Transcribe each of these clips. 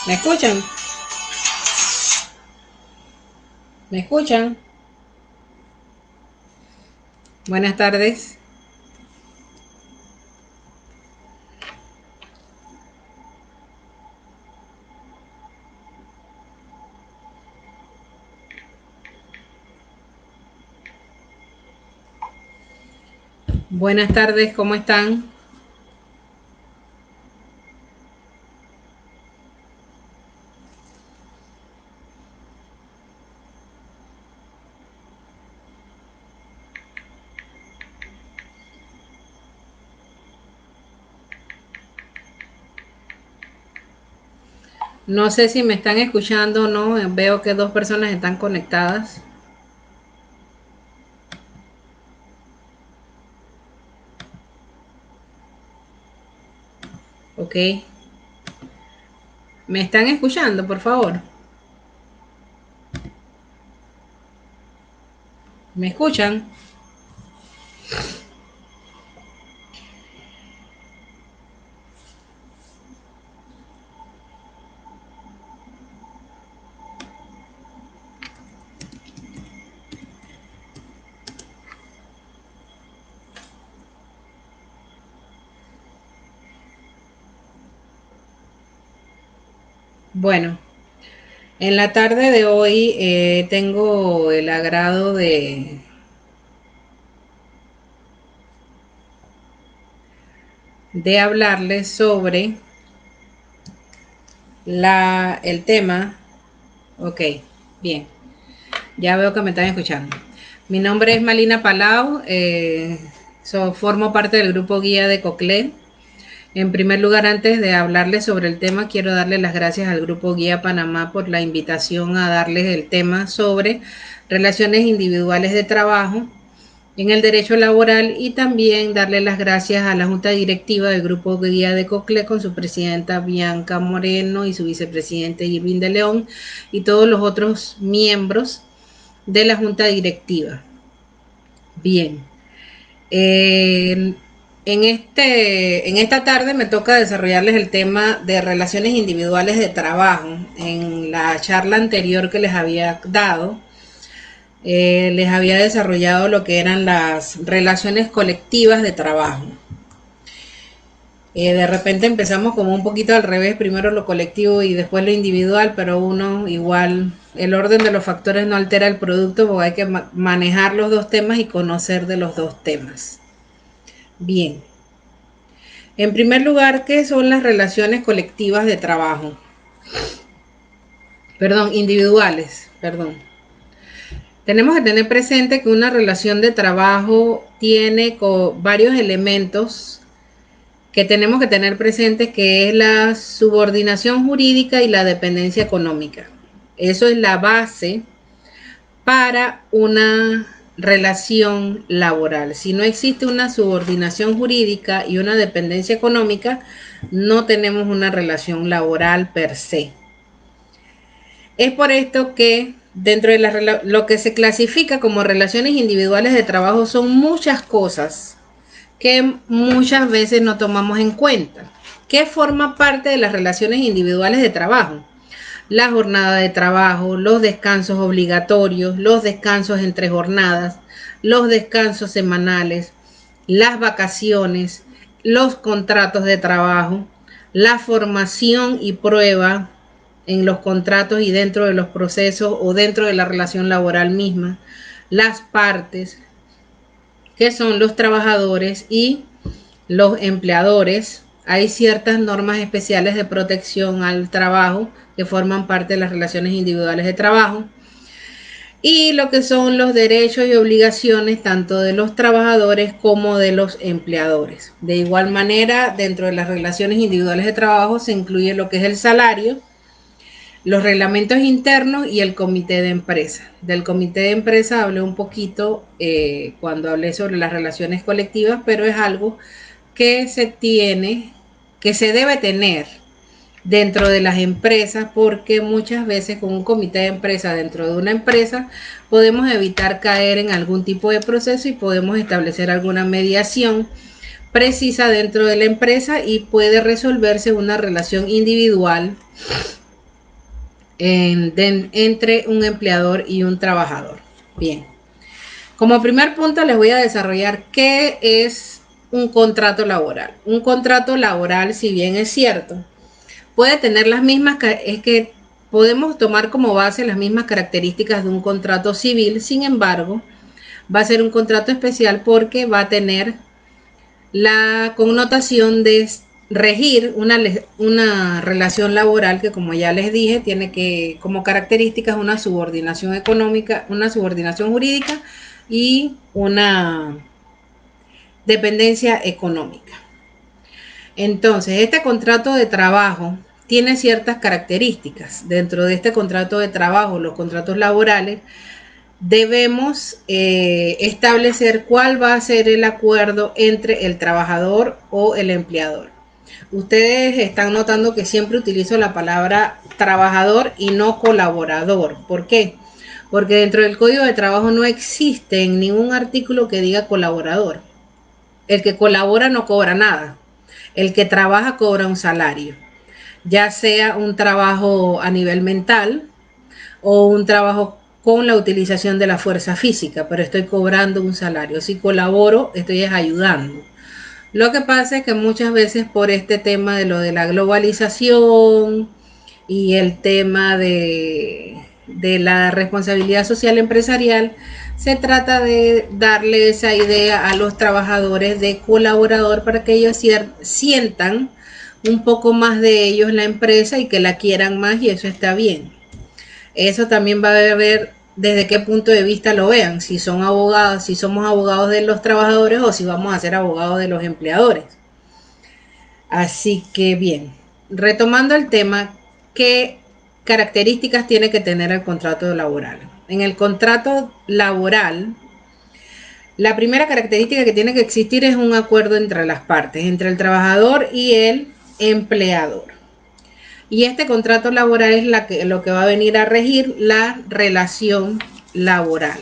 ¿Me escuchan? ¿Me escuchan? Buenas tardes. Buenas tardes, ¿cómo están? No sé si me están escuchando o no. Veo que dos personas están conectadas. Ok. ¿Me están escuchando, por favor? ¿Me escuchan? Bueno, en la tarde de hoy tengo el agrado de hablarles sobre el tema. Ok, bien. Ya veo que me están escuchando. Mi nombre es Malina Palau. Formo parte del grupo guía de COCLE. En primer lugar, antes de hablarles sobre el tema, quiero darle las gracias al Grupo Guía Panamá por la invitación a darles el tema sobre relaciones individuales de trabajo en el derecho laboral y también darle las gracias a la Junta Directiva del Grupo Guía de COCLE con su presidenta Bianca Moreno y su vicepresidente Irving de León y todos los otros miembros de la Junta Directiva. Bien, eh, en esta tarde me toca desarrollarles el tema de relaciones individuales de trabajo. En la charla anterior que les había dado, les había desarrollado lo que eran las relaciones colectivas de trabajo. De repente empezamos como un poquito al revés, primero lo colectivo y después lo individual, pero uno igual, el orden de los factores no altera el producto porque hay que manejar los dos temas y conocer de los dos temas. Bien, en primer lugar, ¿qué son las relaciones colectivas de trabajo? Perdón, individuales, perdón. Tenemos que tener presente que una relación de trabajo tiene varios elementos que tenemos que tener presente, que es la subordinación jurídica y la dependencia económica. Eso es la base para una relación laboral. Si no existe una subordinación jurídica y una dependencia económica, no tenemos una relación laboral per se. Es por esto que dentro de lo que se clasifica como relaciones individuales de trabajo son muchas cosas que muchas veces no tomamos en cuenta. ¿Qué forma parte de las relaciones individuales de trabajo? La jornada de trabajo, los descansos obligatorios, los descansos entre jornadas, los descansos semanales, las vacaciones, los contratos de trabajo, la formación y prueba en los contratos y dentro de los procesos o dentro de la relación laboral misma, las partes, que son los trabajadores y los empleadores. Hay ciertas normas especiales de protección al trabajo que forman parte de las relaciones individuales de trabajo y lo que son los derechos y obligaciones tanto de los trabajadores como de los empleadores. De igual manera, dentro de las relaciones individuales de trabajo se incluye lo que es el salario, los reglamentos internos y el comité de empresa. Del comité de empresa hablé un poquito cuando hablé sobre las relaciones colectivas, pero es algo que se tiene, que se debe tener dentro de las empresas, porque muchas veces con un comité de empresa dentro de una empresa podemos evitar caer en algún tipo de proceso y podemos establecer alguna mediación precisa dentro de la empresa y puede resolverse una relación individual entre un empleador y un trabajador. Bien, como primer punto les voy a desarrollar qué es un contrato laboral. Un contrato laboral, si bien es cierto, puede tener las mismas, es que podemos tomar como base las mismas características de un contrato civil. Sin embargo, va a ser un contrato especial porque va a tener la connotación de regir una relación laboral que, como ya les dije, tiene que como características una subordinación económica, una subordinación jurídica y una dependencia económica. Entonces, este contrato de trabajo tiene ciertas características. Dentro de este contrato de trabajo, los contratos laborales, debemos establecer cuál va a ser el acuerdo entre el trabajador o el empleador. Ustedes están notando que siempre utilizo la palabra trabajador y no colaborador. ¿Por qué? Porque dentro del Código de Trabajo no existe en ningún artículo que diga colaborador. El que colabora no cobra nada. El que trabaja cobra un salario, ya sea un trabajo a nivel mental o un trabajo con la utilización de la fuerza física, pero estoy cobrando un salario. Si colaboro, estoy ayudando. Lo que pasa es que muchas veces por este tema de lo de la globalización y el tema de la responsabilidad social empresarial, se trata de darle esa idea a los trabajadores de colaborador para que ellos sientan un poco más de ellos la empresa y que la quieran más, y eso está bien. Eso también va a ver desde qué punto de vista lo vean, si son abogados, si somos abogados de los trabajadores o si vamos a ser abogados de los empleadores. Así que bien, retomando el tema, ¿qué características tiene que tener el contrato laboral? En el contrato laboral, la primera característica que tiene que existir es un acuerdo entre las partes, entre el trabajador y el empleador. Y este contrato laboral es lo que va a venir a regir la relación laboral.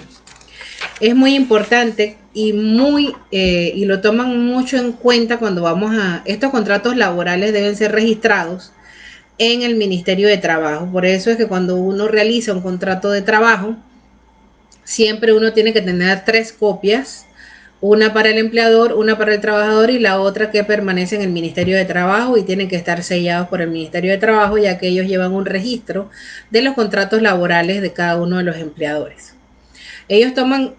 Es muy importante y y lo toman mucho en cuenta cuando vamos a... Estos contratos laborales deben ser registrados en el Ministerio de Trabajo. Por eso es que cuando uno realiza un contrato de trabajo, siempre uno tiene que tener 3 copias, una para el empleador, una para el trabajador y la otra que permanece en el Ministerio de Trabajo, y tienen que estar sellados por el Ministerio de Trabajo, ya que ellos llevan un registro de los contratos laborales de cada uno de los empleadores. Ellos toman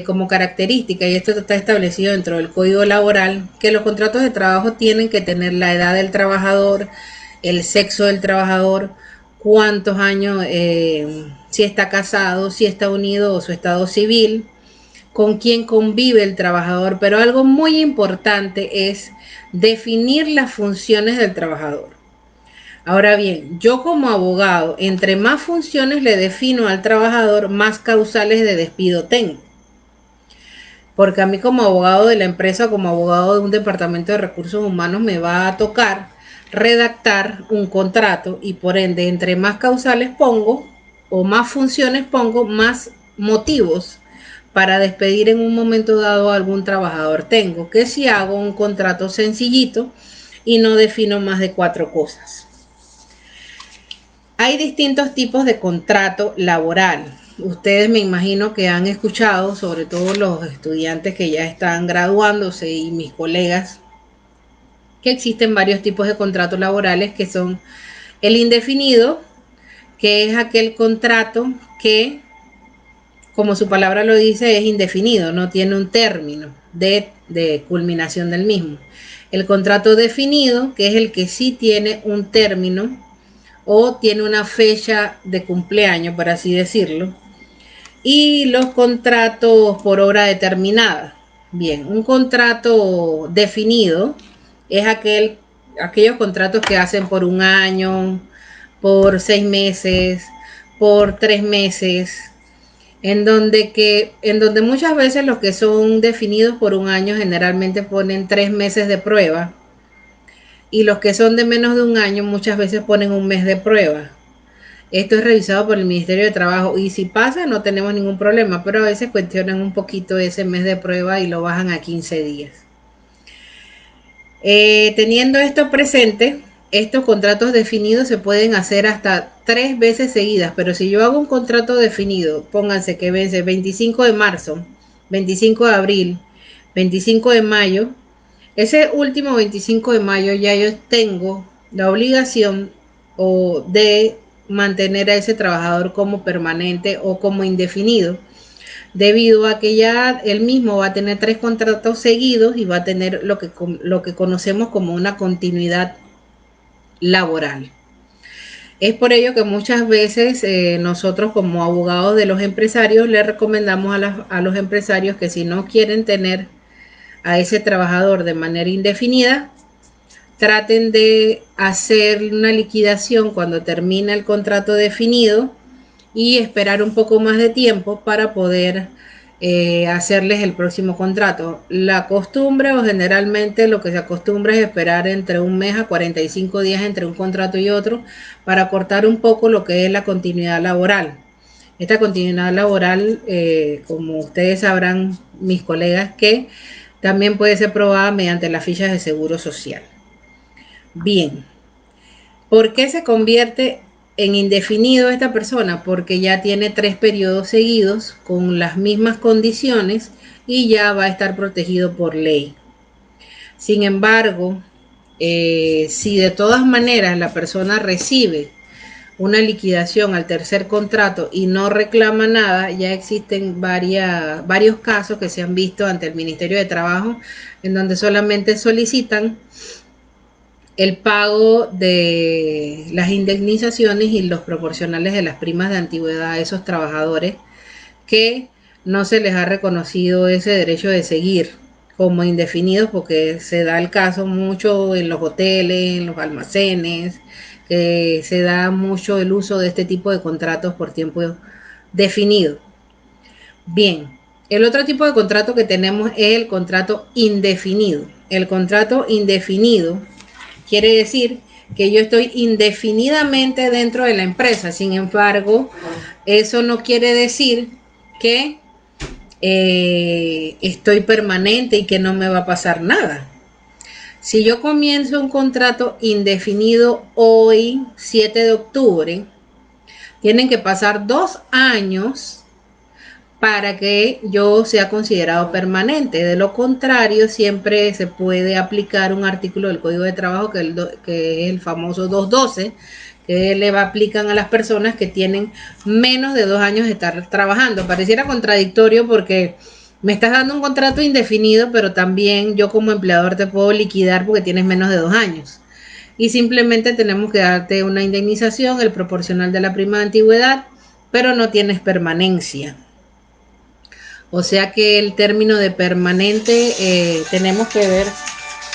como característica, y esto está establecido dentro del Código Laboral, que los contratos de trabajo tienen que tener la edad del trabajador, el sexo del trabajador, cuántos años, si está casado, si está unido o su estado civil, con quién convive el trabajador, pero algo muy importante es definir las funciones del trabajador. Ahora bien, yo como abogado, entre más funciones le defino al trabajador, más causales de despido tengo. Porque a mí como abogado de la empresa, como abogado de un departamento de recursos humanos, me va a tocar redactar un contrato, y por ende, entre más causales pongo o más funciones pongo, más motivos para despedir en un momento dado a algún trabajador tengo, que si hago un contrato sencillito y no defino más de 4 cosas. Hay distintos tipos de contrato laboral. Ustedes me imagino que han escuchado, sobre todo los estudiantes que ya están graduándose y mis colegas, que existen varios tipos de contratos laborales, que son el indefinido, que es aquel contrato que, como su palabra lo dice, es indefinido, no tiene un término de culminación del mismo. El contrato definido, que es el que sí tiene un término o tiene una fecha de cumpleaños, por así decirlo. Y los contratos por obra determinada. Bien, un contrato definido es aquellos contratos que hacen por 1 año, por 6 meses, por 3 meses, en donde muchas veces los que son definidos por 1 año generalmente ponen 3 meses de prueba, y los que son de menos de 1 año muchas veces ponen 1 mes de prueba. Esto es revisado por el Ministerio de Trabajo, y si pasa no tenemos ningún problema, pero a veces cuestionan un poquito ese mes de prueba y lo bajan a 15 días. Teniendo esto presente, estos contratos definidos se pueden hacer hasta 3 veces seguidas, pero si yo hago un contrato definido, pónganse que vence 25 de marzo, 25 de abril, 25 de mayo, ese último 25 de mayo ya yo tengo la obligación o de mantener a ese trabajador como permanente o como indefinido, debido a que ya él mismo va a tener 3 contratos seguidos y va a tener lo que conocemos como una continuidad laboral. Es por ello que muchas veces nosotros como abogados de los empresarios le recomendamos a los empresarios que si no quieren tener a ese trabajador de manera indefinida, traten de hacer una liquidación cuando termina el contrato definido y esperar un poco más de tiempo para poder hacerles el próximo contrato. La costumbre o generalmente lo que se acostumbra es esperar entre un mes a 45 días entre un contrato y otro para cortar un poco lo que es la continuidad laboral. Esta continuidad laboral, como ustedes sabrán, mis colegas, que también puede ser probada mediante las fichas de seguro social. Bien, ¿por qué se convierte en indefinido esta persona? Porque ya tiene 3 periodos seguidos con las mismas condiciones y ya va a estar protegido por ley. Sin embargo, si de todas maneras la persona recibe una liquidación al tercer contrato y no reclama nada, ya existen varios casos que se han visto ante el Ministerio de Trabajo en donde solamente solicitan el pago de las indemnizaciones y los proporcionales de las primas de antigüedad a esos trabajadores que no se les ha reconocido ese derecho de seguir como indefinidos, porque se da el caso mucho en los hoteles, en los almacenes, que se da mucho el uso de este tipo de contratos por tiempo definido. Bien, el otro tipo de contrato que tenemos es el contrato indefinido. El contrato indefinido quiere decir que yo estoy indefinidamente dentro de la empresa. Sin embargo, eso no quiere decir que estoy permanente y que no me va a pasar nada. Si yo comienzo un contrato indefinido hoy, 7 de octubre, tienen que pasar 2 años para que yo sea considerado permanente. De lo contrario, siempre se puede aplicar un artículo del Código de Trabajo que es el famoso 212, que le aplican a las personas que tienen menos de 2 años de estar trabajando. Pareciera contradictorio porque me estás dando un contrato indefinido, pero también yo como empleador te puedo liquidar porque tienes menos de 2 años. Y simplemente tenemos que darte una indemnización, el proporcional de la prima de antigüedad, pero no tienes permanencia. O sea que el término de permanente tenemos que ver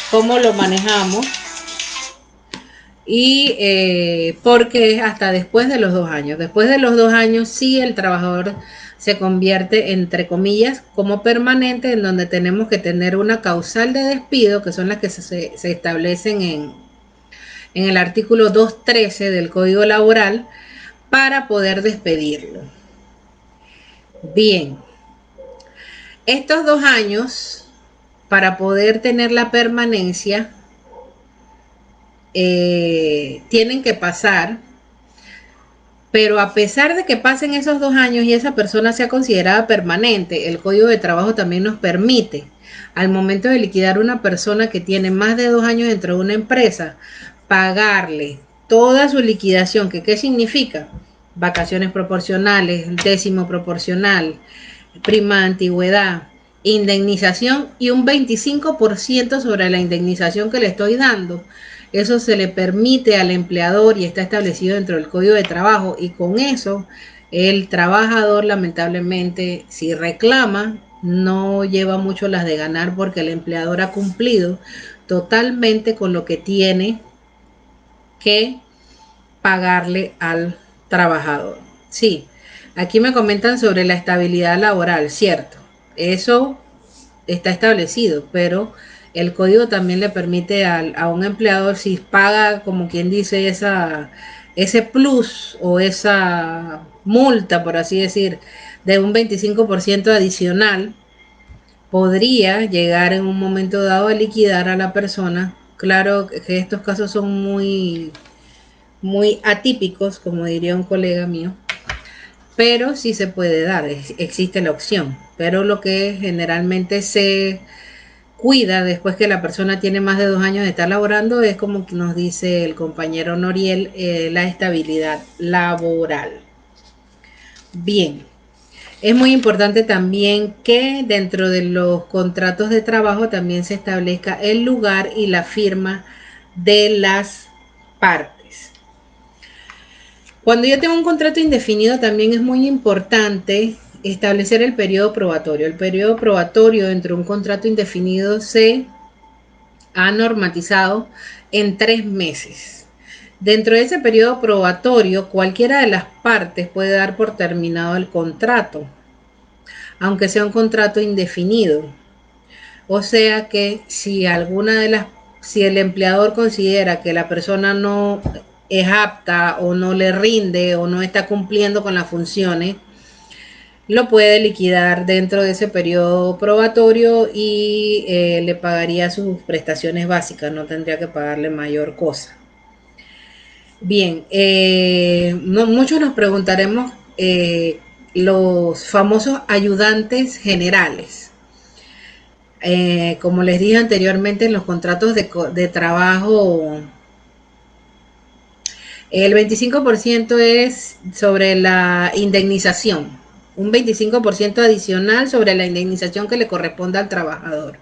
cómo lo manejamos y porque es hasta después de los 2 años. Después de los 2 años sí el trabajador se convierte, entre comillas, como permanente, en donde tenemos que tener una causal de despido, que son las que se establecen en el artículo 213 del Código Laboral, para poder despedirlo. Bien. Estos 2 años, para poder tener la permanencia, tienen que pasar, pero a pesar de que pasen esos 2 años y esa persona sea considerada permanente, el Código de Trabajo también nos permite, al momento de liquidar una persona que tiene más de 2 años dentro de una empresa, pagarle toda su liquidación, que ¿qué significa? Vacaciones proporcionales, décimo proporcional, prima de antigüedad, indemnización y un 25% sobre la indemnización que le estoy dando. Eso se le permite al empleador y está establecido dentro del Código de Trabajo, y con eso el trabajador, lamentablemente, si reclama, no lleva mucho las de ganar, porque el empleador ha cumplido totalmente con lo que tiene que pagarle al trabajador. Sí, aquí me comentan sobre la estabilidad laboral, cierto, eso está establecido, pero el código también le permite a un empleador, si paga, como quien dice, ese plus o esa multa, por así decir, de un 25% adicional, podría llegar en un momento dado a liquidar a la persona claro que estos casos son muy atípicos, como diría un colega mío, pero sí se puede dar, existe la opción. Pero lo que generalmente se cuida después que la persona tiene más de 2 años de estar laborando es, como nos dice el compañero Noriel, la estabilidad laboral. Bien, es muy importante también que dentro de los contratos de trabajo también se establezca el lugar y la firma de las partes. Cuando yo tengo un contrato indefinido también es muy importante establecer el periodo probatorio. El periodo probatorio dentro de un contrato indefinido se ha normatizado en 3 meses. Dentro de ese periodo probatorio, cualquiera de las partes puede dar por terminado el contrato, aunque sea un contrato indefinido. O sea que si el empleador considera que la persona no es apta o no le rinde o no está cumpliendo con las funciones, lo puede liquidar dentro de ese periodo probatorio y le pagaría sus prestaciones básicas, no tendría que pagarle mayor cosa. Bien, muchos nos preguntaremos los famosos ayudantes generales. Como les dije anteriormente, en los contratos de trabajo, el 25% es sobre la indemnización, un 25% adicional sobre la indemnización que le corresponde al trabajador.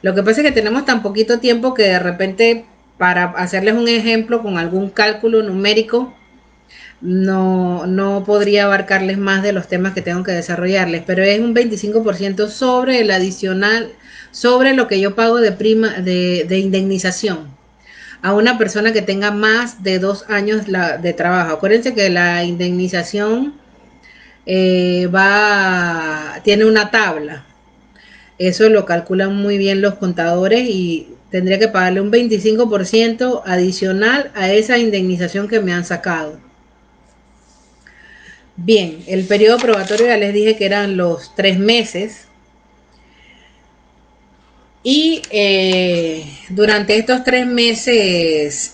Lo que pasa es que tenemos tan poquito tiempo que de repente, para hacerles un ejemplo con algún cálculo numérico, no podría abarcarles más de los temas que tengo que desarrollarles, pero es un 25% sobre el adicional, sobre lo que yo pago de indemnización a una persona que tenga más de 2 años de trabajo. Acuérdense que la indemnización tiene una tabla. Eso lo calculan muy bien los contadores y tendría que pagarle un 25% adicional a esa indemnización que me han sacado. Bien, el periodo probatorio ya les dije que eran los 3 meses. Y durante estos 3 meses,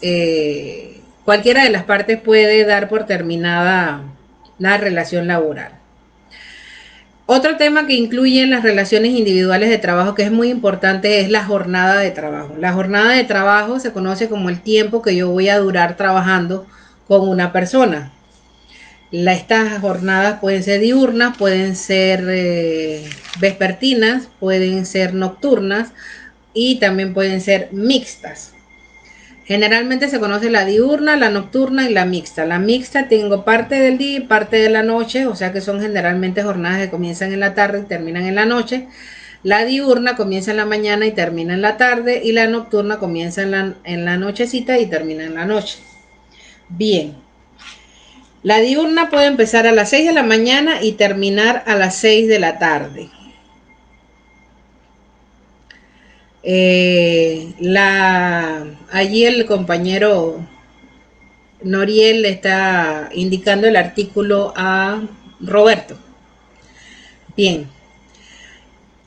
cualquiera de las partes puede dar por terminada la relación laboral. Otro tema que incluye en las relaciones individuales de trabajo que es muy importante es la jornada de trabajo. La jornada de trabajo se conoce como el tiempo que yo voy a durar trabajando con una persona. Estas jornadas pueden ser diurnas, pueden ser vespertinas, pueden ser nocturnas y también pueden ser mixtas. Generalmente se conoce la diurna, la nocturna y la mixta. La mixta tengo parte del día y parte de la noche, o sea que son generalmente jornadas que comienzan en la tarde y terminan en la noche. La diurna comienza en la mañana y termina en la tarde, y la nocturna comienza en la nochecita y termina en la noche. Bien, la diurna puede empezar a las 6 de la mañana y terminar a las 6 de la tarde. Allí el compañero Noriel le está indicando el artículo a Roberto. Bien,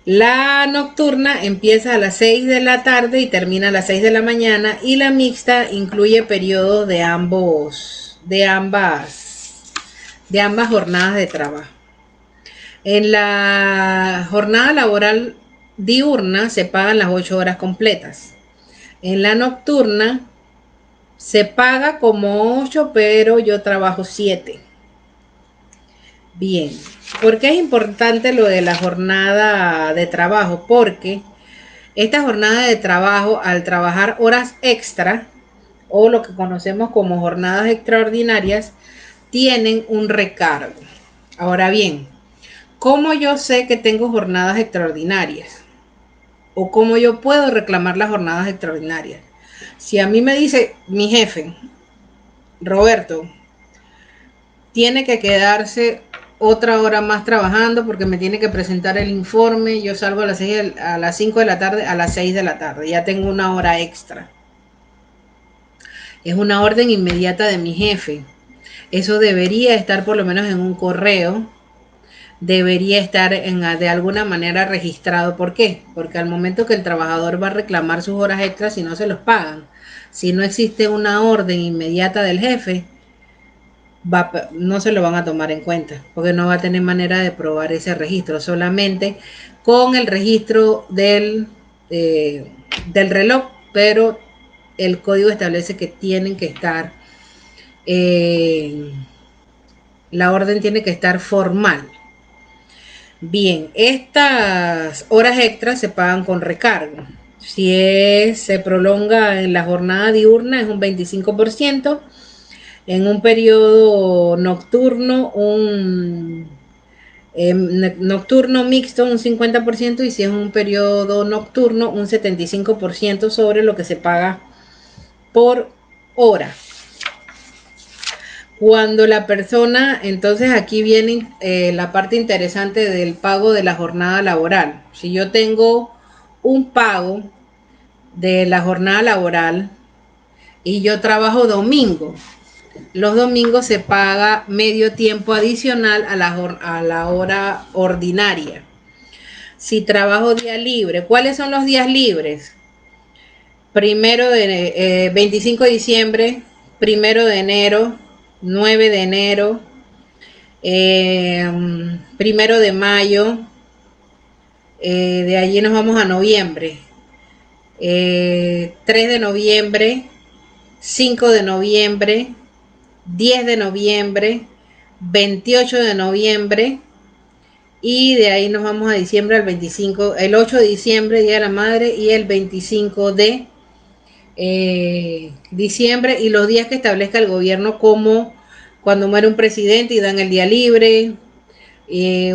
la nocturna empieza a las 6 de la tarde y termina a las 6 de la mañana, y la mixta incluye periodos de ambas jornadas de trabajo. En la jornada laboral diurna se pagan las 8 horas completas. En la nocturna se paga como 8, pero yo trabajo 7. Bien, ¿por qué es importante lo de la jornada de trabajo? Porque esta jornada de trabajo, al trabajar horas extra, o lo que conocemos como jornadas extraordinarias, tienen un recargo. Ahora bien, ¿cómo yo sé que tengo jornadas extraordinarias? ¿O cómo yo puedo reclamar las jornadas extraordinarias? Si a mí me dice mi jefe, Roberto, tiene que quedarse otra hora más trabajando porque me tiene que presentar el informe, yo salgo a las 5 de la tarde, a las 6 de la tarde, ya tengo una hora extra. Es una orden inmediata de mi jefe. Eso debería estar por lo menos en un correo debería estar de alguna manera registrado. ¿Por qué? Porque al momento que el trabajador va a reclamar sus horas extras, si no se los pagan, si no existe una orden inmediata del jefe, no se lo van a tomar en cuenta, porque no va a tener manera de probar ese registro, solamente con el registro del reloj, pero el código establece que tienen que estar, la orden tiene que estar formal. Bien, estas horas extras se pagan con recargo. Si se prolonga en la jornada diurna es un 25%, en un periodo nocturno nocturno mixto un 50%, y si es un periodo nocturno un 75% sobre lo que se paga por hora. Cuando la persona, entonces aquí viene la parte interesante del pago de la jornada laboral. Si yo tengo un pago de la jornada laboral y yo trabajo domingo, los domingos se paga medio tiempo adicional a la hora ordinaria. Si trabajo día libre, ¿cuáles son los días libres? 25 de diciembre, 1 de enero, 9 de enero, 1 de mayo, de allí nos vamos a noviembre, 3 de noviembre, 5 de noviembre, 10 de noviembre, 28 de noviembre, y de ahí nos vamos a diciembre al 25, el 8 de diciembre, Día de la Madre, y el 25 de diciembre, y los días que establezca el gobierno, como cuando muere un presidente y dan el día libre,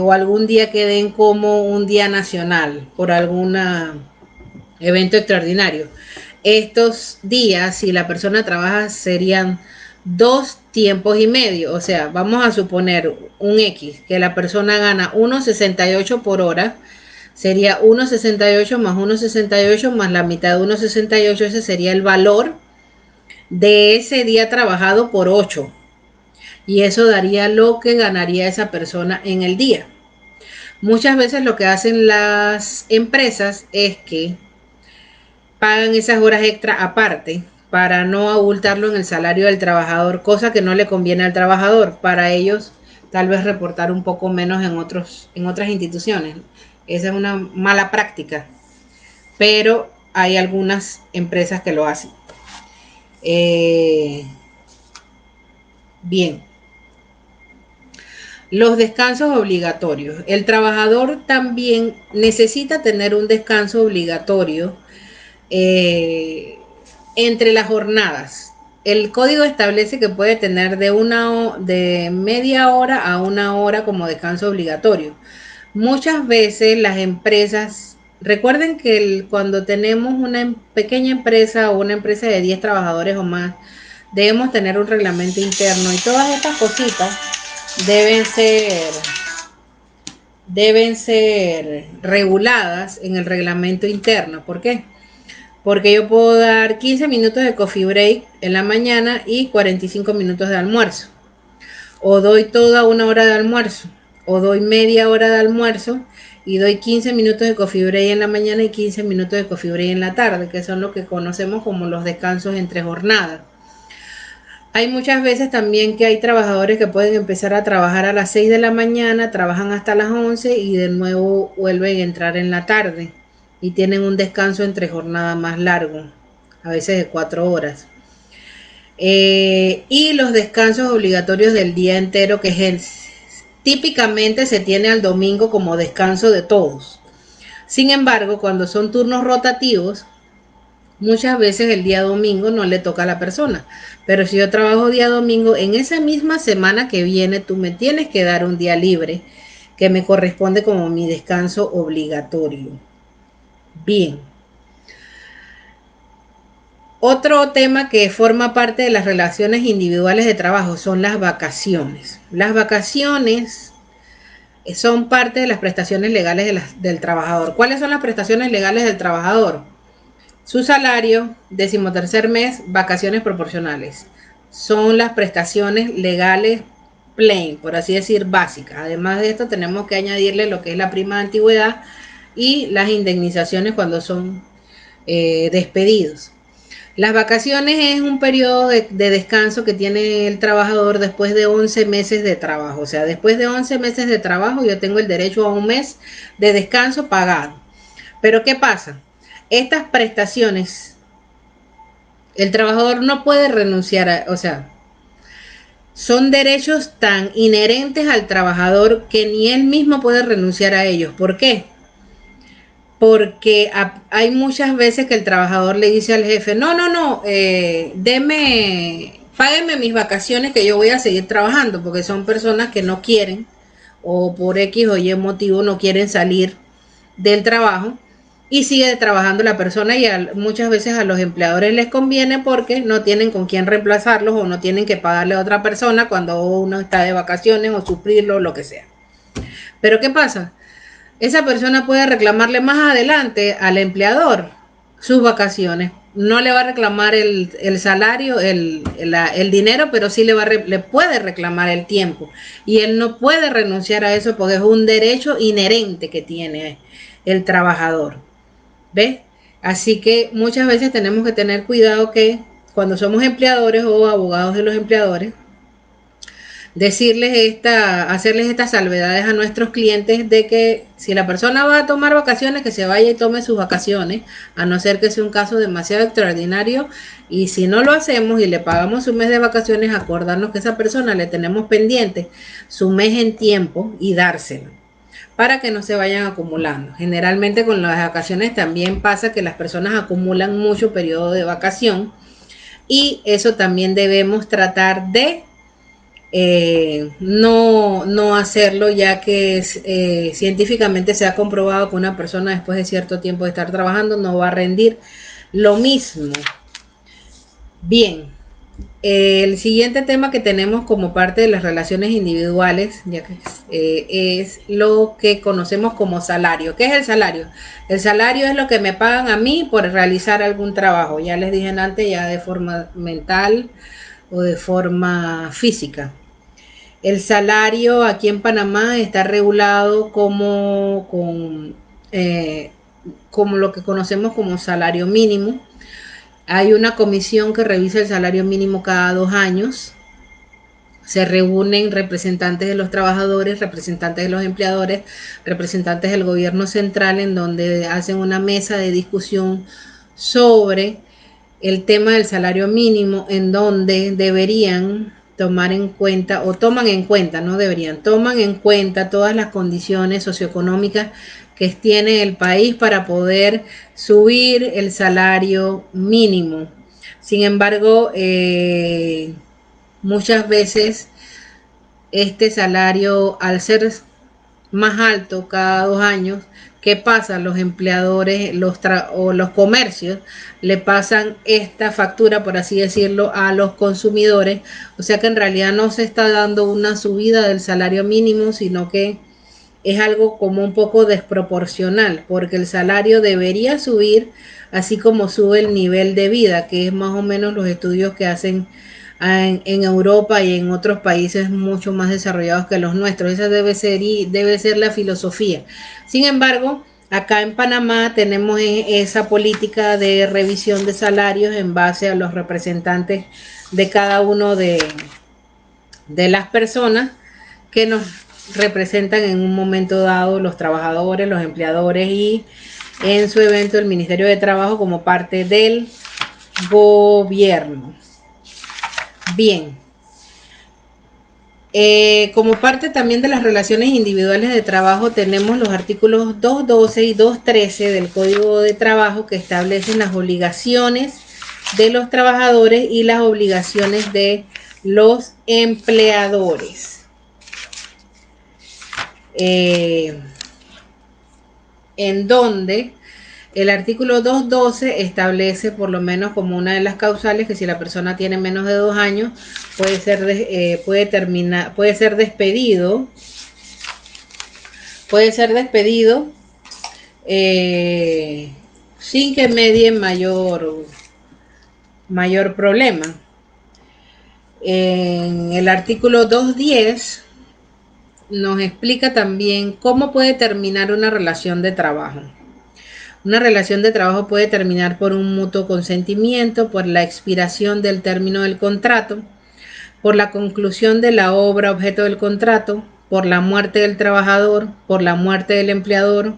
o algún día que den como un día nacional por algún evento extraordinario. Estos días, si la persona trabaja, serían 2 tiempos y medio. O sea, vamos a suponer un X, que la persona gana 1.68 por hora, sería 1.68 más 1.68 más la mitad de 1.68, ese sería el valor de ese día trabajado por 8, y eso daría lo que ganaría esa persona en el día. Muchas veces lo que hacen las empresas es que pagan esas horas extra aparte para no abultarlo en el salario del trabajador, cosa que no le conviene al trabajador. Para ellos, tal vez reportar un poco menos en otras instituciones. Esa es una mala práctica, pero hay algunas empresas que lo hacen. Bien. Los descansos obligatorios. El trabajador también necesita tener un descanso obligatorio entre las jornadas. El código establece que puede tener de media hora a 1 hora como descanso obligatorio. Muchas veces las empresas, recuerden que cuando tenemos una pequeña empresa o una empresa de 10 trabajadores o más, debemos tener un reglamento interno, y todas estas cositas deben ser reguladas en el reglamento interno. ¿Por qué? Porque yo puedo dar 15 minutos de coffee break en la mañana y 45 minutos de almuerzo. O doy toda 1 hora de almuerzo, o doy media hora de almuerzo y doy 15 minutos de coffee break en la mañana y 15 minutos de coffee break en la tarde, que son lo que conocemos como los descansos entre jornadas. Hay muchas veces también que hay trabajadores que pueden empezar a trabajar a las 6 de la mañana, trabajan hasta las 11 y de nuevo vuelven a entrar en la tarde, y tienen un descanso entre jornada más largo, a veces de 4 horas. Y los descansos obligatorios del día entero, que típicamente se tiene al domingo como descanso de todos. Sin embargo, cuando son turnos rotativos, muchas veces el día domingo no le toca a la persona. Pero si yo trabajo día domingo, en esa misma semana que viene, tú me tienes que dar un día libre que me corresponde como mi descanso obligatorio. Bien. Otro tema que forma parte de las relaciones individuales de trabajo son las vacaciones. Las vacaciones son parte de las prestaciones legales del trabajador. ¿Cuáles son las prestaciones legales del trabajador? Su salario, 13º mes, vacaciones proporcionales. Son las prestaciones legales plain, por así decir, básicas. Además de esto, tenemos que añadirle lo que es la prima de antigüedad y las indemnizaciones cuando son despedidos. Las vacaciones es un periodo de descanso que tiene el trabajador después de 11 meses de trabajo. O sea, después de 11 meses de trabajo yo tengo el derecho a un mes de descanso pagado. Pero ¿qué pasa? Estas prestaciones, el trabajador no puede renunciar a, o sea, son derechos tan inherentes al trabajador que ni él mismo puede renunciar a ellos. ¿Por qué? Porque hay muchas veces que el trabajador le dice al jefe, no, págueme mis vacaciones que yo voy a seguir trabajando, porque son personas que no quieren o por X o Y motivo no quieren salir del trabajo y sigue trabajando la persona y muchas veces a los empleadores les conviene porque no tienen con quién reemplazarlos o no tienen que pagarle a otra persona cuando uno está de vacaciones o suplirlo o lo que sea. Pero ¿qué pasa? Esa persona puede reclamarle más adelante al empleador sus vacaciones. No le va a reclamar el salario, el dinero, pero sí le puede reclamar el tiempo. Y él no puede renunciar a eso porque es un derecho inherente que tiene el trabajador. ¿Ves? Así que muchas veces tenemos que tener cuidado que cuando somos empleadores o abogados de los empleadores, hacerles estas salvedades a nuestros clientes de que si la persona va a tomar vacaciones, que se vaya y tome sus vacaciones, a no ser que sea un caso demasiado extraordinario, y si no lo hacemos y le pagamos su mes de vacaciones, acordarnos que a esa persona le tenemos pendiente su mes en tiempo y dárselo para que no se vayan acumulando. Generalmente con las vacaciones también pasa que las personas acumulan mucho periodo de vacación y eso también debemos tratar de no hacerlo, ya que científicamente se ha comprobado que una persona después de cierto tiempo de estar trabajando no va a rendir lo mismo. Bien, el siguiente tema que tenemos como parte de las relaciones individuales ya que, es lo que conocemos como salario. ¿Qué es el salario? El salario es lo que me pagan a mí por realizar algún trabajo. Ya les dije antes, ya de forma mental o de forma física. El salario aquí en Panamá está regulado como lo que conocemos como salario mínimo. Hay una comisión que revisa el salario mínimo cada 2 años. Se reúnen representantes de los trabajadores, representantes de los empleadores, representantes del gobierno central, en donde hacen una mesa de discusión sobre el tema del salario mínimo, en donde deberían tomar en cuenta, o toman en cuenta, no deberían, toman en cuenta todas las condiciones socioeconómicas que tiene el país para poder subir el salario mínimo. Sin embargo, muchas veces este salario, al ser más alto cada 2 años, ¿qué pasa? Los empleadores o los comercios le pasan esta factura, por así decirlo, a los consumidores. O sea que en realidad no se está dando una subida del salario mínimo, sino que es algo como un poco desproporcional, porque el salario debería subir así como sube el nivel de vida, que es más o menos los estudios que hacen en Europa y en otros países mucho más desarrollados que los nuestros. Esa debe ser la filosofía. Sin embargo, acá en Panamá tenemos esa política de revisión de salarios en base a los representantes de cada uno de las personas que nos representan en un momento dado, los trabajadores, los empleadores y en su evento el Ministerio de Trabajo como parte del gobierno. Bien, como parte también de las relaciones individuales de trabajo tenemos los artículos 212 y 213 del Código de Trabajo que establecen las obligaciones de los trabajadores y las obligaciones de los empleadores. En donde el artículo 212 establece por lo menos como una de las causales que si la persona tiene menos de 2 años puede ser despedido sin que medie mayor problema. En el artículo 210 nos explica también cómo puede terminar una relación de trabajo. Una relación de trabajo puede terminar por un mutuo consentimiento, por la expiración del término del contrato, por la conclusión de la obra objeto del contrato, por la muerte del trabajador, por la muerte del empleador,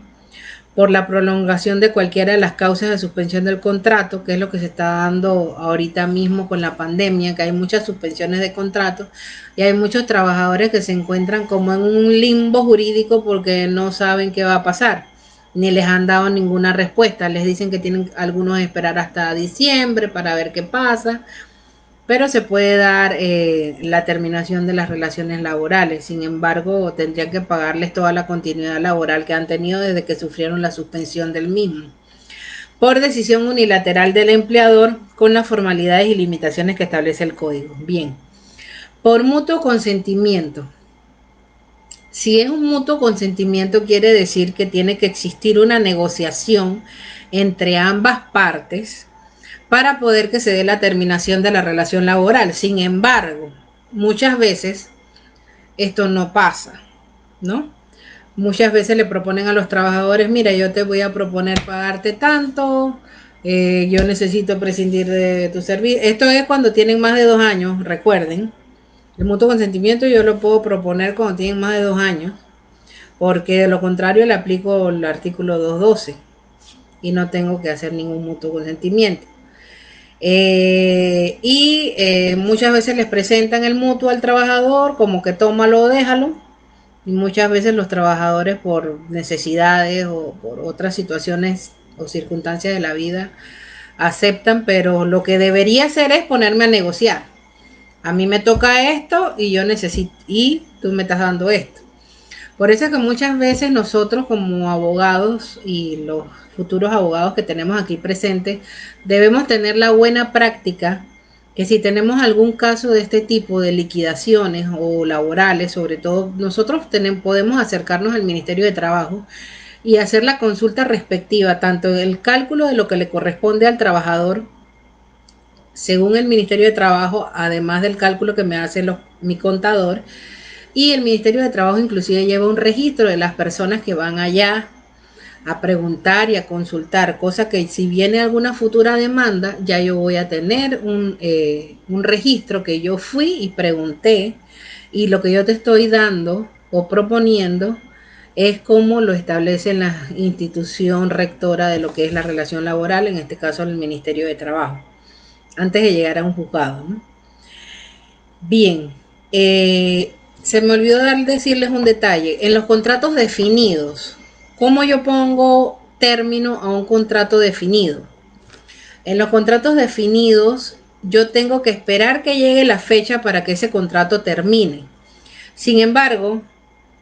por la prolongación de cualquiera de las causas de suspensión del contrato, que es lo que se está dando ahorita mismo con la pandemia, que hay muchas suspensiones de contratos y hay muchos trabajadores que se encuentran como en un limbo jurídico porque no saben qué va a pasar, ni les han dado ninguna respuesta. Les dicen que tienen algunos que esperar hasta diciembre para ver qué pasa, pero se puede dar la terminación de las relaciones laborales. Sin embargo, tendrían que pagarles toda la continuidad laboral que han tenido desde que sufrieron la suspensión del mismo, por decisión unilateral del empleador, con las formalidades y limitaciones que establece el código. Bien, por mutuo consentimiento. Si es un mutuo consentimiento, quiere decir que tiene que existir una negociación entre ambas partes para poder que se dé la terminación de la relación laboral. Sin embargo, muchas veces esto no pasa, ¿no? Muchas veces le proponen a los trabajadores, mira, yo te voy a proponer pagarte tanto, yo necesito prescindir de tu servicio. Esto es cuando tienen más de 2 años, recuerden. El mutuo consentimiento yo lo puedo proponer cuando tienen más de 2 años, porque de lo contrario le aplico el artículo 212 y no tengo que hacer ningún mutuo consentimiento. Muchas veces les presentan el mutuo al trabajador como que tómalo o déjalo, y muchas veces los trabajadores, por necesidades o por otras situaciones o circunstancias de la vida, aceptan, pero lo que debería hacer es ponerme a negociar. A mí me toca esto y yo necesito, y tú me estás dando esto. Por eso es que muchas veces nosotros como abogados y los futuros abogados que tenemos aquí presentes, debemos tener la buena práctica que si tenemos algún caso de este tipo de liquidaciones o laborales, sobre todo, nosotros podemos acercarnos al Ministerio de Trabajo y hacer la consulta respectiva, tanto el cálculo de lo que le corresponde al trabajador según el Ministerio de Trabajo, además del cálculo que me hace mi contador. Y el Ministerio de Trabajo inclusive lleva un registro de las personas que van allá a preguntar y a consultar, cosa que si viene alguna futura demanda, ya yo voy a tener un registro que yo fui y pregunté, y lo que yo te estoy dando o proponiendo es como lo establece la institución rectora de lo que es la relación laboral, en este caso el Ministerio de Trabajo, antes de llegar a un juzgado, ¿no? Bien, se me olvidó decirles un detalle. En los contratos definidos, ¿cómo yo pongo término a un contrato definido? En los contratos definidos, yo tengo que esperar que llegue la fecha para que ese contrato termine. Sin embargo,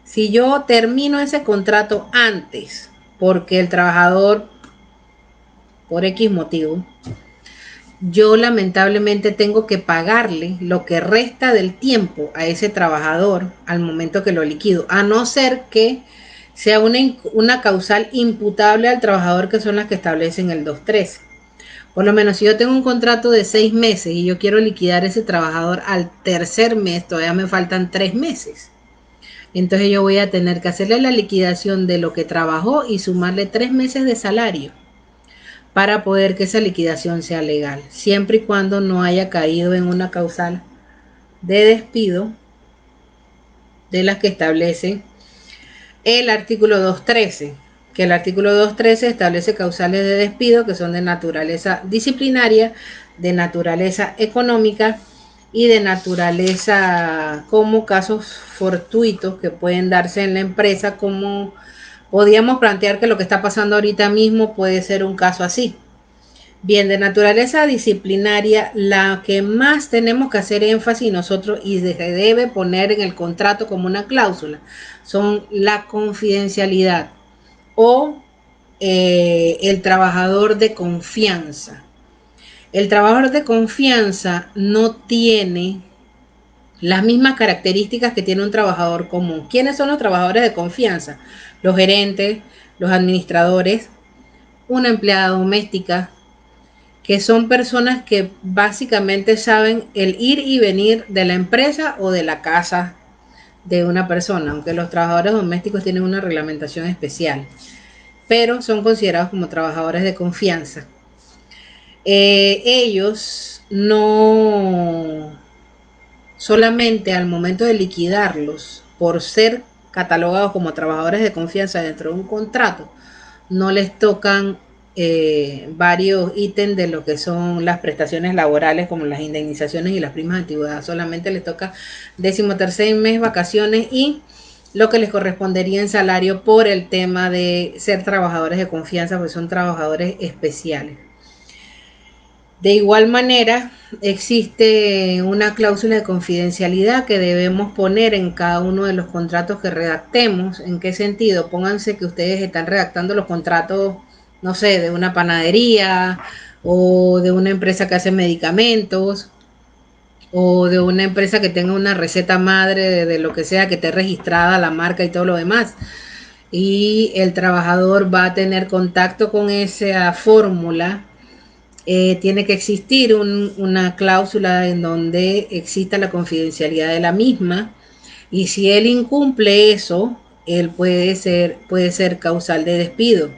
si yo termino ese contrato antes, porque el trabajador, por X motivo, yo lamentablemente tengo que pagarle lo que resta del tiempo a ese trabajador al momento que lo liquido, a no ser que sea una causal imputable al trabajador, que son las que establecen el 213. Por lo menos si yo tengo un contrato de 6 meses y yo quiero liquidar a ese trabajador al tercer mes, todavía me faltan 3 meses. Entonces yo voy a tener que hacerle la liquidación de lo que trabajó y sumarle 3 meses de salario para poder que esa liquidación sea legal, siempre y cuando no haya caído en una causal de despido de las que establece el artículo 213, que el artículo 213 establece causales de despido que son de naturaleza disciplinaria, de naturaleza económica y de naturaleza como casos fortuitos que pueden darse en la empresa, como podríamos plantear que lo que está pasando ahorita mismo puede ser un caso así. Bien, de naturaleza disciplinaria, la que más tenemos que hacer énfasis nosotros y se debe poner en el contrato como una cláusula son la confidencialidad o el trabajador de confianza. El trabajador de confianza no tiene las mismas características que tiene un trabajador común. ¿Quiénes son los trabajadores de confianza? Los gerentes, los administradores, una empleada doméstica, que son personas que básicamente saben el ir y venir de la empresa o de la casa de una persona, aunque los trabajadores domésticos tienen una reglamentación especial, pero son considerados como trabajadores de confianza. Ellos no solamente al momento de liquidarlos por ser catalogados como trabajadores de confianza dentro de un contrato, no les tocan varios ítems de lo que son las prestaciones laborales como las indemnizaciones y las primas de antigüedad. Solamente les toca 13º mes, vacaciones y lo que les correspondería en salario por el tema de ser trabajadores de confianza, pues son trabajadores especiales. De igual manera, existe una cláusula de confidencialidad que debemos poner en cada uno de los contratos que redactemos. ¿En qué sentido? Pónganse que ustedes están redactando los contratos, no sé, de una panadería o de una empresa que hace medicamentos o de una empresa que tenga una receta madre de lo que sea, que esté registrada la marca y todo lo demás. Y el trabajador va a tener contacto con esa fórmula. Tiene que existir una cláusula en donde exista la confidencialidad de la misma, y si él incumple eso, él puede ser causal de despido.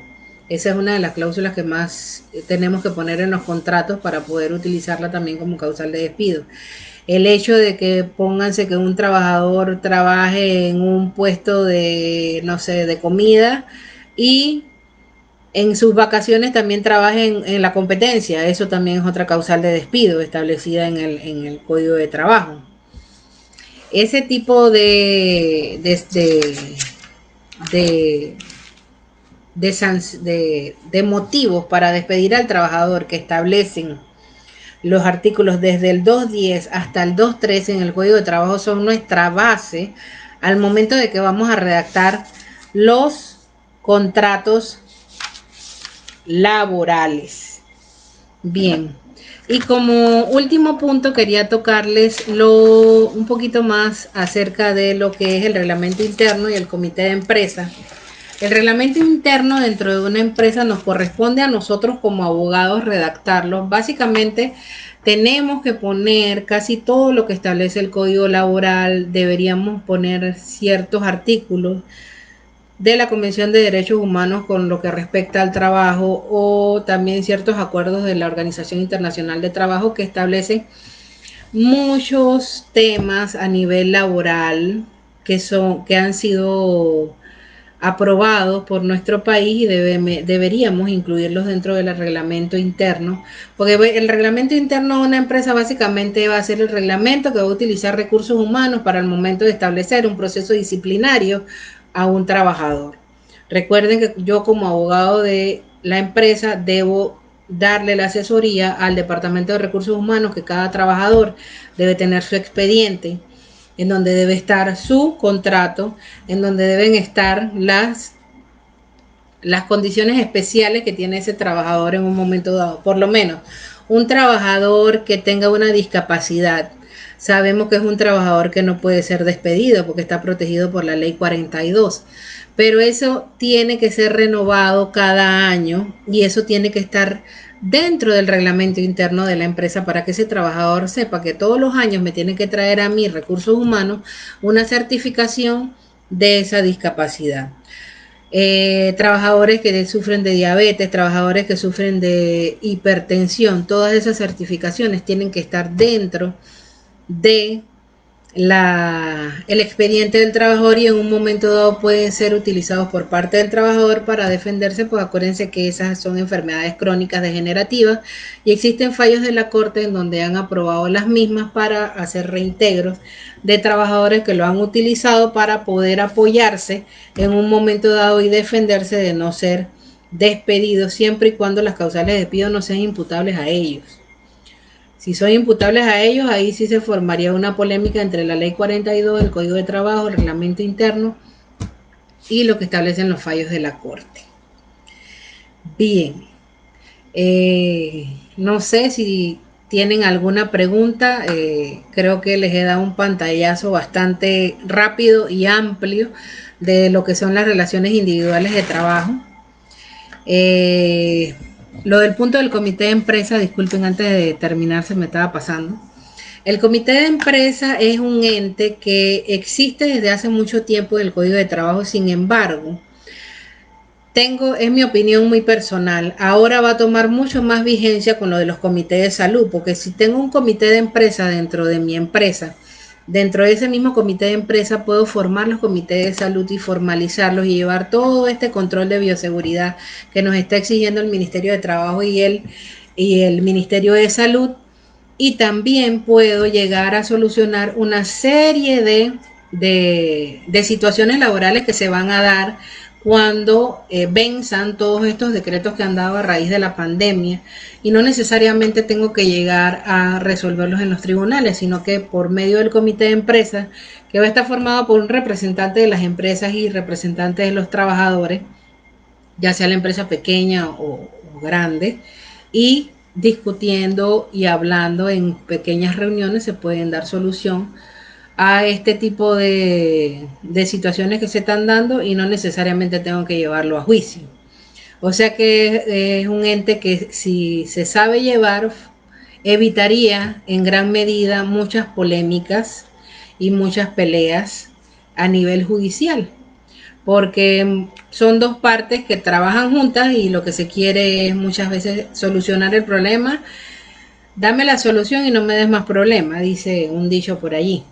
Esa es una de las cláusulas que más tenemos que poner en los contratos para poder utilizarla también como causal de despido. El hecho de que pónganse que un trabajador trabaje en un puesto de, no sé, de comida y en sus vacaciones también trabajen en la competencia. Eso también es otra causal de despido establecida en el Código de Trabajo. Ese tipo de motivos para despedir al trabajador que establecen los artículos desde el 2.10 hasta el 2.13 en el Código de Trabajo son nuestra base al momento de que vamos a redactar los contratos laborales. Bien, y como último punto quería tocarles un poquito más acerca de lo que es el reglamento interno y el comité de empresa. El reglamento interno dentro de una empresa nos corresponde a nosotros como abogados redactarlo. Básicamente tenemos que poner casi todo lo que establece el Código Laboral, deberíamos poner ciertos artículos de la Convención de Derechos Humanos con lo que respecta al trabajo, o también ciertos acuerdos de la Organización Internacional de Trabajo que establecen muchos temas a nivel laboral que han sido aprobados por nuestro país y deberíamos incluirlos dentro del reglamento interno, porque el reglamento interno de una empresa básicamente va a ser el reglamento que va a utilizar recursos humanos para el momento de establecer un proceso disciplinario a un trabajador. Recuerden que yo como abogado de la empresa debo darle la asesoría al Departamento de Recursos Humanos, que cada trabajador debe tener su expediente, en donde debe estar su contrato, en donde deben estar las condiciones especiales que tiene ese trabajador en un momento dado. Por lo menos, un trabajador que tenga una discapacidad, sabemos que es un trabajador que no puede ser despedido porque está protegido por la ley 42. Pero eso tiene que ser renovado cada año y eso tiene que estar dentro del reglamento interno de la empresa para que ese trabajador sepa que todos los años me tiene que traer a mí recursos humanos una certificación de esa discapacidad. Trabajadores que sufren de diabetes, trabajadores que sufren de hipertensión, todas esas certificaciones tienen que estar dentro de el expediente del trabajador, y en un momento dado pueden ser utilizados por parte del trabajador para defenderse, pues acuérdense que esas son enfermedades crónicas degenerativas y existen fallos de la Corte en donde han aprobado las mismas para hacer reintegros de trabajadores que lo han utilizado para poder apoyarse en un momento dado y defenderse de no ser despedidos, siempre y cuando las causales de despido no sean imputables a ellos. Si son imputables a ellos, ahí sí se formaría una polémica entre la ley 42, el Código de Trabajo, el reglamento interno y lo que establecen los fallos de la Corte. Bien, no sé si tienen alguna pregunta. Creo que les he dado un pantallazo bastante rápido y amplio de lo que son las relaciones individuales de trabajo. Lo del punto del comité de empresa, disculpen, antes de terminar se me estaba pasando. El comité de empresa es un ente que existe desde hace mucho tiempo en el Código de Trabajo, sin embargo, es mi opinión muy personal, ahora va a tomar mucho más vigencia con lo de los comités de salud, porque si tengo un comité de empresa dentro de mi empresa, dentro de ese mismo comité de empresa puedo formar los comités de salud y formalizarlos y llevar todo este control de bioseguridad que nos está exigiendo el Ministerio de Trabajo y el Ministerio de Salud, y también puedo llegar a solucionar una serie de situaciones laborales que se van a dar cuando venzan todos estos decretos que han dado a raíz de la pandemia, y no necesariamente tengo que llegar a resolverlos en los tribunales, sino que por medio del comité de empresas, que va a estar formado por un representante de las empresas y representantes de los trabajadores, ya sea la empresa pequeña o grande, y discutiendo y hablando en pequeñas reuniones se pueden dar solución a este tipo de situaciones que se están dando, y no necesariamente tengo que llevarlo a juicio. O sea que es un ente que, si se sabe llevar, evitaría en gran medida muchas polémicas y muchas peleas a nivel judicial, porque son dos partes que trabajan juntas y lo que se quiere es muchas veces solucionar el problema. Dame la solución y no me des más problema, dice un dicho por allí.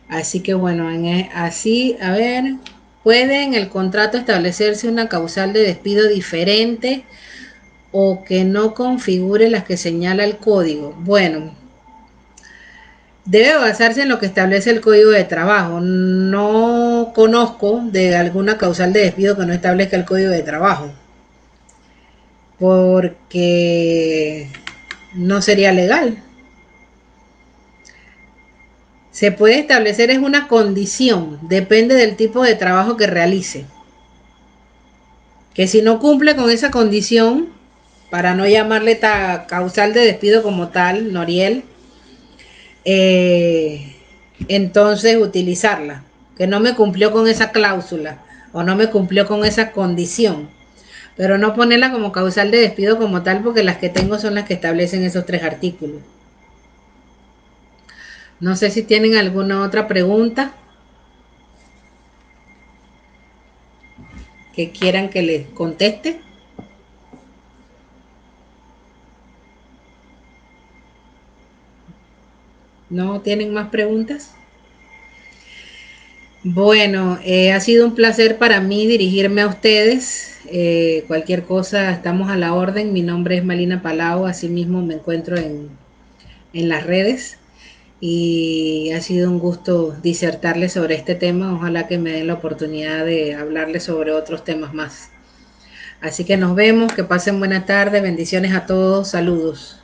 Así que bueno, así, a ver, ¿puede en el contrato establecerse una causal de despido diferente o que no configure las que señala el código? Bueno, debe basarse en lo que establece el Código de Trabajo. No conozco de alguna causal de despido que no establezca el Código de Trabajo, porque no sería legal. Se puede establecer, es una condición, depende del tipo de trabajo que realice. Que si no cumple con esa condición, para no llamarle causal de despido como tal, Noriel, eh, entonces utilizarla, que no me cumplió con esa cláusula o no me cumplió con esa condición, pero no ponerla como causal de despido como tal, porque las que tengo son las que establecen esos tres artículos. No sé si tienen alguna otra pregunta que quieran que les conteste. ¿No tienen más preguntas? Bueno, ha sido un placer para mí dirigirme a ustedes. Cualquier cosa, estamos a la orden. Mi nombre es Malina Palau, asimismo me encuentro en las redes, y ha sido un gusto disertarles sobre este tema. Ojalá que me den la oportunidad de hablarles sobre otros temas más. Así que nos vemos, que pasen buena tarde, bendiciones a todos, saludos.